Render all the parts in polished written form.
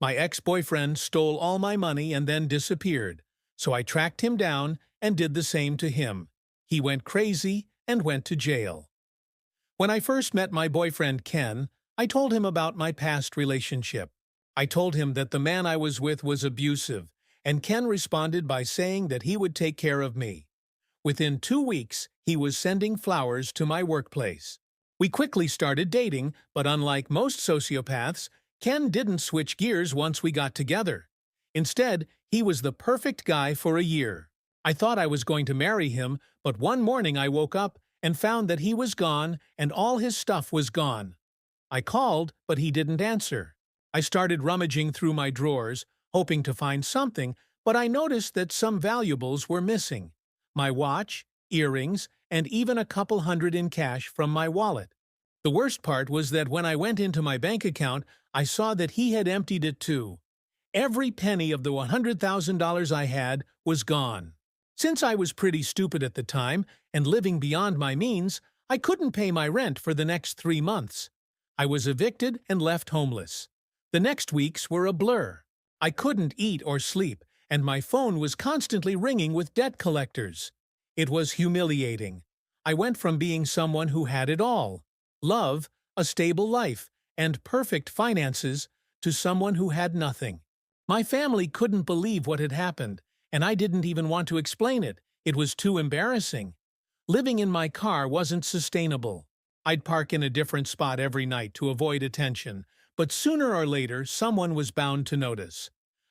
My ex-boyfriend stole all my money and then disappeared, so I tracked him down and did the same to him. He went crazy and went to jail. When I first met my boyfriend Ken, I told him about my past relationship. I told him that the man I was with was abusive, and Ken responded by saying that he would take care of me. Within 2 weeks, he was sending flowers to my workplace. We quickly started dating, but unlike most sociopaths, Ken didn't switch gears once we got together. Instead, he was the perfect guy for a year. I thought I was going to marry him, but one morning I woke up and found that he was gone and all his stuff was gone. I called, but he didn't answer. I started rummaging through my drawers, hoping to find something, but I noticed that some valuables were missing. My watch, earrings, and even a couple hundred in cash from my wallet. The worst part was that when I went into my bank account, I saw that he had emptied it too. Every penny of the $100,000 I had was gone. Since I was pretty stupid at the time and living beyond my means, I couldn't pay my rent for the next 3 months. I was evicted and left homeless. The next weeks were a blur. I couldn't eat or sleep, and my phone was constantly ringing with debt collectors. It was humiliating. I went from being someone who had it all, love, a stable life, and perfect finances, to someone who had nothing. My family couldn't believe what had happened, and I didn't even want to explain it. It was too embarrassing. Living in my car wasn't sustainable. I'd park in a different spot every night to avoid attention, but sooner or later someone was bound to notice.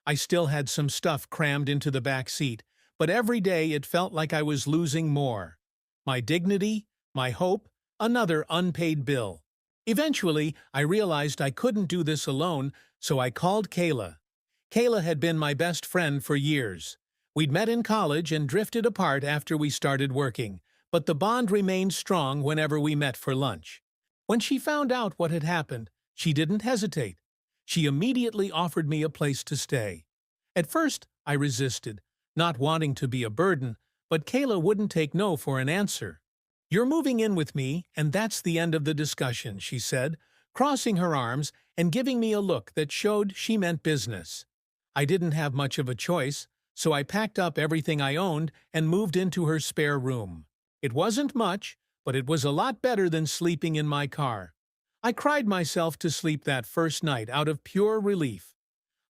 I still had some stuff crammed into the back seat, but every day it felt like I was losing more. My dignity, my hope, another unpaid bill. Eventually, I realized I couldn't do this alone, so I called Kayla. Kayla had been my best friend for years. We'd met in college and drifted apart after we started working, but the bond remained strong whenever we met for lunch. When she found out what had happened, she didn't hesitate. She immediately offered me a place to stay. At first, I resisted, not wanting to be a burden, but Kayla wouldn't take no for an answer. "You're moving in with me, and that's the end of the discussion," she said, crossing her arms and giving me a look that showed she meant business. I didn't have much of a choice, so I packed up everything I owned and moved into her spare room. It wasn't much, but it was a lot better than sleeping in my car. I cried myself to sleep that first night out of pure relief.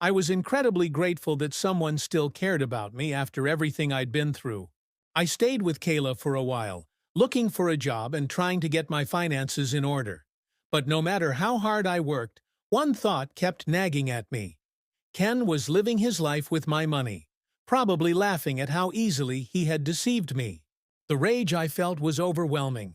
I was incredibly grateful that someone still cared about me after everything I'd been through. I stayed with Kayla for a while, looking for a job and trying to get my finances in order. But no matter how hard I worked, one thought kept nagging at me. Ken was living his life with my money, probably laughing at how easily he had deceived me. The rage I felt was overwhelming.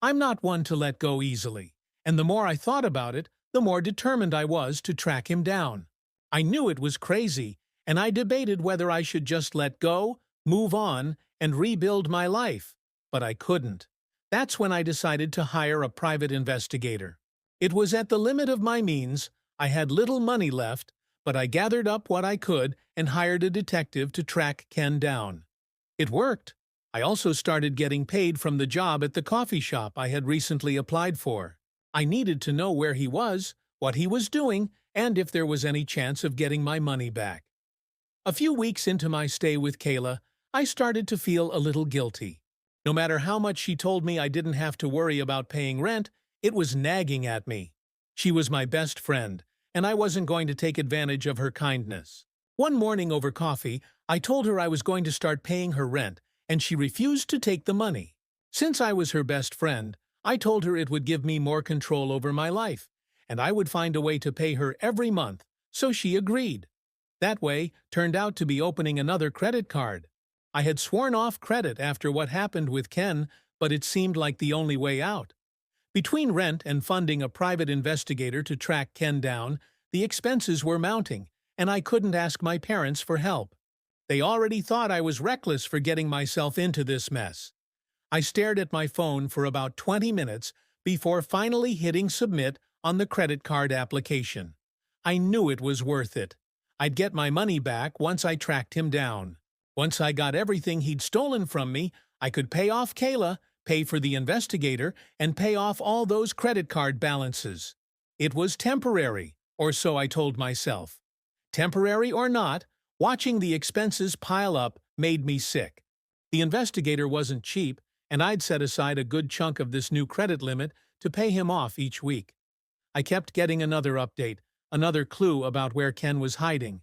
I'm not one to let go easily, and the more I thought about it, the more determined I was to track him down. I knew it was crazy, and I debated whether I should just let go, move on, and rebuild my life. But I couldn't. That's when I decided to hire a private investigator. It was at the limit of my means. I had little money left, but I gathered up what I could and hired a detective to track Ken down. It worked. I also started getting paid from the job at the coffee shop I had recently applied for. I needed to know where he was, what he was doing, and if there was any chance of getting my money back. A few weeks into my stay with Kayla, I started to feel a little guilty. No matter how much she told me I didn't have to worry about paying rent, it was nagging at me. She was my best friend, and I wasn't going to take advantage of her kindness. One morning over coffee, I told her I was going to start paying her rent, and she refused to take the money. Since I was her best friend, I told her it would give me more control over my life, and I would find a way to pay her every month, so she agreed. That way turned out to be opening another credit card. I had sworn off credit after what happened with Ken, but it seemed like the only way out. Between rent and funding a private investigator to track Ken down, the expenses were mounting, and I couldn't ask my parents for help. They already thought I was reckless for getting myself into this mess. I stared at my phone for about 20 minutes before finally hitting submit on the credit card application. I knew it was worth it. I'd get my money back once I tracked him down. Once I got everything he'd stolen from me, I could pay off Kayla, pay for the investigator, and pay off all those credit card balances. It was temporary, or so I told myself. Temporary or not, watching the expenses pile up made me sick. The investigator wasn't cheap, and I'd set aside a good chunk of this new credit limit to pay him off each week. I kept getting another update, another clue about where Ken was hiding.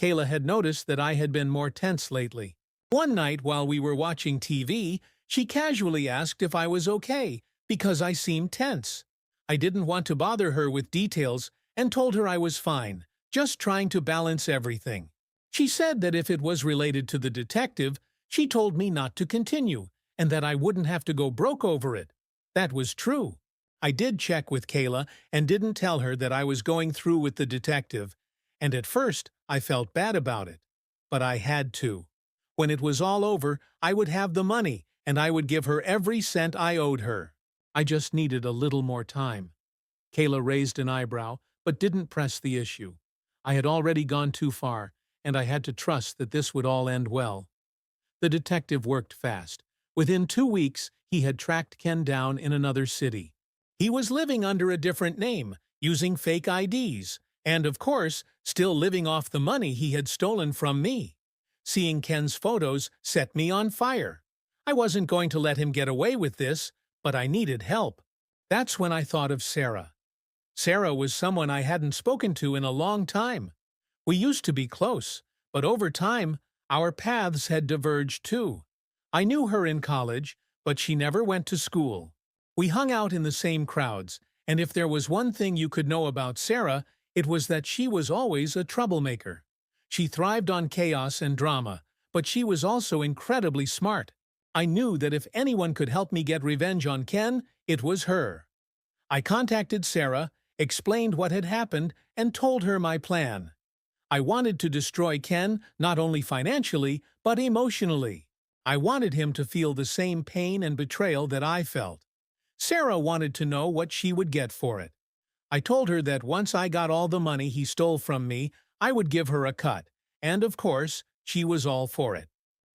Kayla had noticed that I had been more tense lately. One night while we were watching TV, she casually asked if I was okay, because I seemed tense. I didn't want to bother her with details and told her I was fine, just trying to balance everything. She said that if it was related to the detective, she told me not to continue, and that I wouldn't have to go broke over it. That was true. I did check with Kayla and didn't tell her that I was going through with the detective, and at first I felt bad about it. But I had to. When it was all over, I would have the money, and I would give her every cent I owed her. I just needed a little more time. Kayla raised an eyebrow, but didn't press the issue. I had already gone too far, and I had to trust that this would all end well. The detective worked fast. Within 2 weeks, he had tracked Ken down in another city. He was living under a different name, using fake IDs, and, of course, still living off the money he had stolen from me. Seeing Ken's photos set me on fire. I wasn't going to let him get away with this, but I needed help. That's when I thought of Sarah. Sarah was someone I hadn't spoken to in a long time. We used to be close, but over time, our paths had diverged too. I knew her in college, but she never went to school. We hung out in the same crowds, and if there was one thing you could know about Sarah, it was that she was always a troublemaker. She thrived on chaos and drama, but she was also incredibly smart. I knew that if anyone could help me get revenge on Ken, it was her. I contacted Sarah, explained what had happened, and told her my plan. I wanted to destroy Ken not only financially, but emotionally. I wanted him to feel the same pain and betrayal that I felt. Sarah wanted to know what she would get for it. I told her that once I got all the money he stole from me, I would give her a cut, and of course, she was all for it.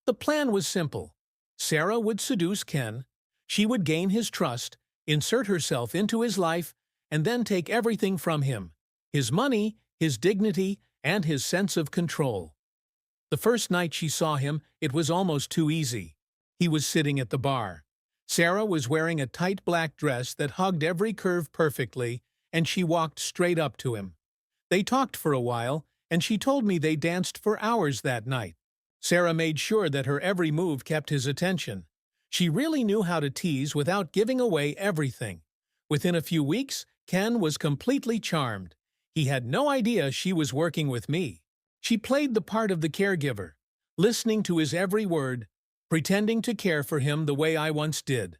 The plan was simple. Sarah would seduce Ken, she would gain his trust, insert herself into his life, and then take everything from him: his money, his dignity, and his sense of control. The first night she saw him, it was almost too easy. He was sitting at the bar. Sarah was wearing a tight black dress that hugged every curve perfectly, and she walked straight up to him. They talked for a while, and she told me they danced for hours that night. Sarah made sure that her every move kept his attention. She really knew how to tease without giving away everything. Within a few weeks, Ken was completely charmed. He had no idea she was working with me. She played the part of the caregiver, listening to his every word, pretending to care for him the way I once did.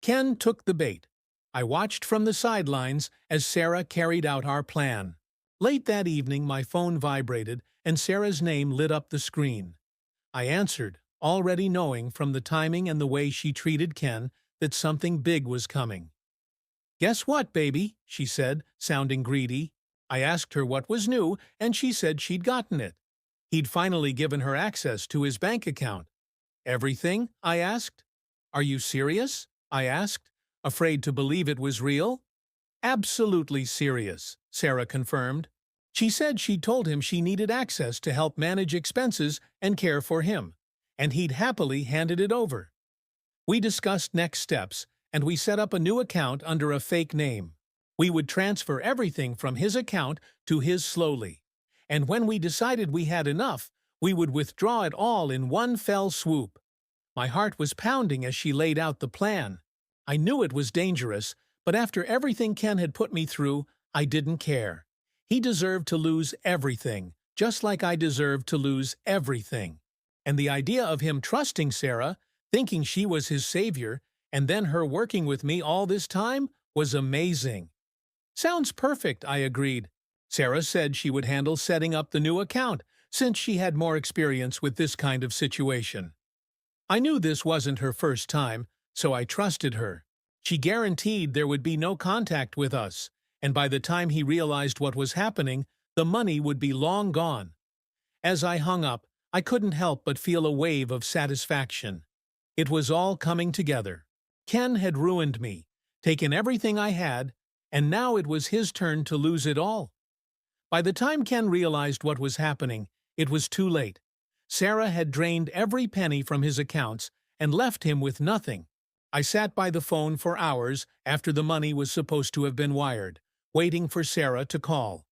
Ken took the bait. I watched from the sidelines as Sarah carried out our plan. Late that evening, my phone vibrated and Sarah's name lit up the screen. I answered, already knowing from the timing and the way she treated Ken that something big was coming. "Guess what, baby?" she said, sounding greedy. I asked her what was new, and she said she'd gotten it. He'd finally given her access to his bank account. "Everything?" I asked. "Are you serious?" I asked, afraid to believe it was real. "Absolutely serious," Sarah confirmed. She said she'd told him she needed access to help manage expenses and care for him, and he'd happily handed it over. We discussed next steps, and we set up a new account under a fake name. We would transfer everything from his account to his slowly, and when we decided we had enough, we would withdraw it all in one fell swoop. My heart was pounding as she laid out the plan. I knew it was dangerous, but after everything Ken had put me through, I didn't care. He deserved to lose everything, just like I deserved to lose everything. And the idea of him trusting Sarah, thinking she was his savior, and then her working with me all this time, was amazing. "Sounds perfect," I agreed. Sarah said she would handle setting up the new account, since she had more experience with this kind of situation. I knew this wasn't her first time, so I trusted her. She guaranteed there would be no contact with us, and by the time he realized what was happening, the money would be long gone. As I hung up, I couldn't help but feel a wave of satisfaction. It was all coming together. Ken had ruined me, taken everything I had, and now it was his turn to lose it all. By the time Ken realized what was happening, it was too late. Sarah had drained every penny from his accounts and left him with nothing. I sat by the phone for hours after the money was supposed to have been wired, waiting for Sarah to call.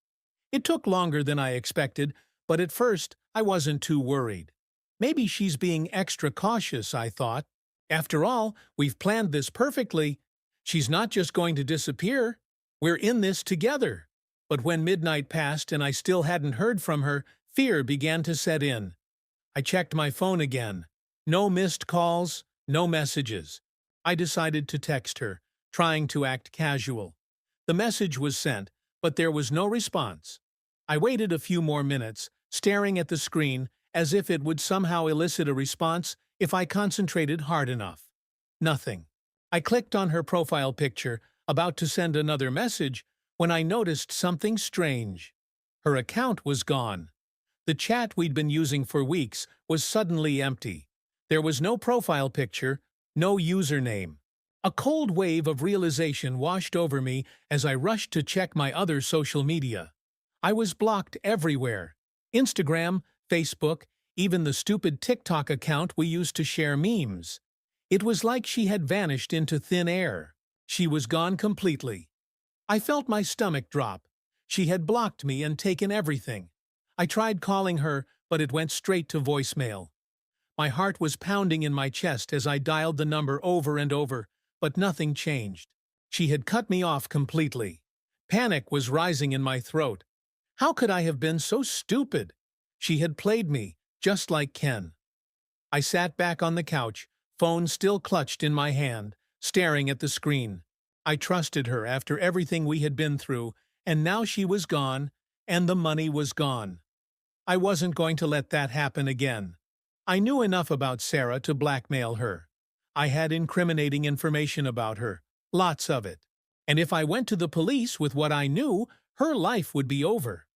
It took longer than I expected, but at first I wasn't too worried. Maybe she's being extra cautious, I thought. After all, we've planned this perfectly. She's not just going to disappear. We're in this together. But when midnight passed and I still hadn't heard from her, fear began to set in. I checked my phone again. No missed calls, no messages. I decided to text her, trying to act casual. The message was sent, but there was no response. I waited a few more minutes, staring at the screen as if it would somehow elicit a response if I concentrated hard enough. Nothing. I clicked on her profile picture, about to send another message, when I noticed something strange. Her account was gone. The chat we'd been using for weeks was suddenly empty. There was no profile picture, no username. A cold wave of realization washed over me as I rushed to check my other social media. I was blocked everywhere. Instagram, Facebook, even the stupid TikTok account we used to share memes. It was like she had vanished into thin air. She was gone completely. I felt my stomach drop. She had blocked me and taken everything. I tried calling her, but it went straight to voicemail. My heart was pounding in my chest as I dialed the number over and over, but nothing changed. She had cut me off completely. Panic was rising in my throat. How could I have been so stupid? She had played me, just like Ken. I sat back on the couch, phone still clutched in my hand, staring at the screen. I trusted her after everything we had been through, and now she was gone, and the money was gone. I wasn't going to let that happen again. I knew enough about Sarah to blackmail her. I had incriminating information about her, lots of it. And if I went to the police with what I knew, her life would be over.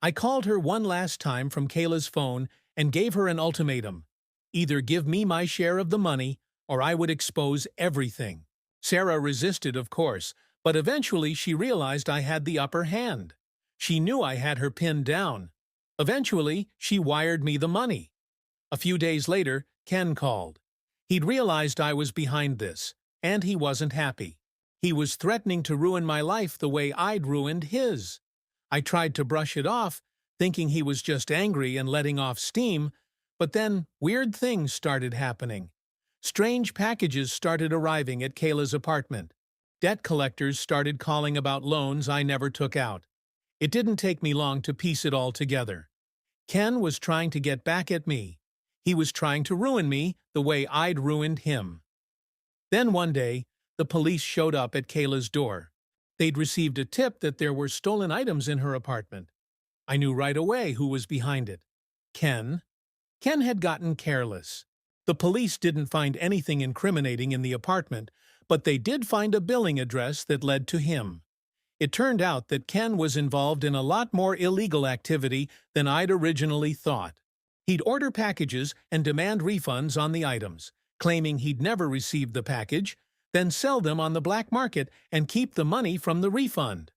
I called her one last time from Kayla's phone and gave her an ultimatum. Either give me my share of the money, or I would expose everything. Sarah resisted, of course, but eventually she realized I had the upper hand. She knew I had her pinned down. Eventually, she wired me the money. A few days later, Ken called. He'd realized I was behind this, and he wasn't happy. He was threatening to ruin my life the way I'd ruined his. I tried to brush it off, thinking he was just angry and letting off steam, but then weird things started happening. Strange packages started arriving at Kayla's apartment. Debt collectors started calling about loans I never took out. It didn't take me long to piece it all together. Ken was trying to get back at me. He was trying to ruin me the way I'd ruined him. Then one day, the police showed up at Kayla's door. They'd received a tip that there were stolen items in her apartment. I knew right away who was behind it. Ken. Ken had gotten careless. The police didn't find anything incriminating in the apartment, but they did find a billing address that led to him. It turned out that Ken was involved in a lot more illegal activity than I'd originally thought. He'd order packages and demand refunds on the items, claiming he'd never received the package, then sell them on the black market and keep the money from the refund.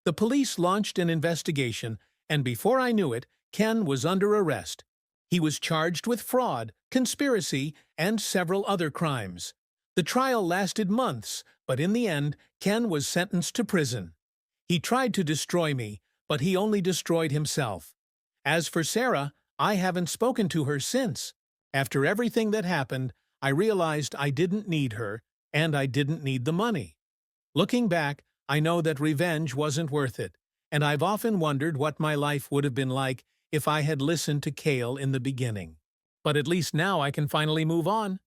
The police launched an investigation, and before I knew it, Ken was under arrest. He was charged with fraud, conspiracy, and several other crimes. The trial lasted months, but in the end, Ken was sentenced to prison. He tried to destroy me, but he only destroyed himself. As for Sarah, I haven't spoken to her since. After everything that happened, I realized I didn't need her, and I didn't need the money. Looking back, I know that revenge wasn't worth it, and I've often wondered what my life would have been like if I had listened to Kale in the beginning. But at least now I can finally move on.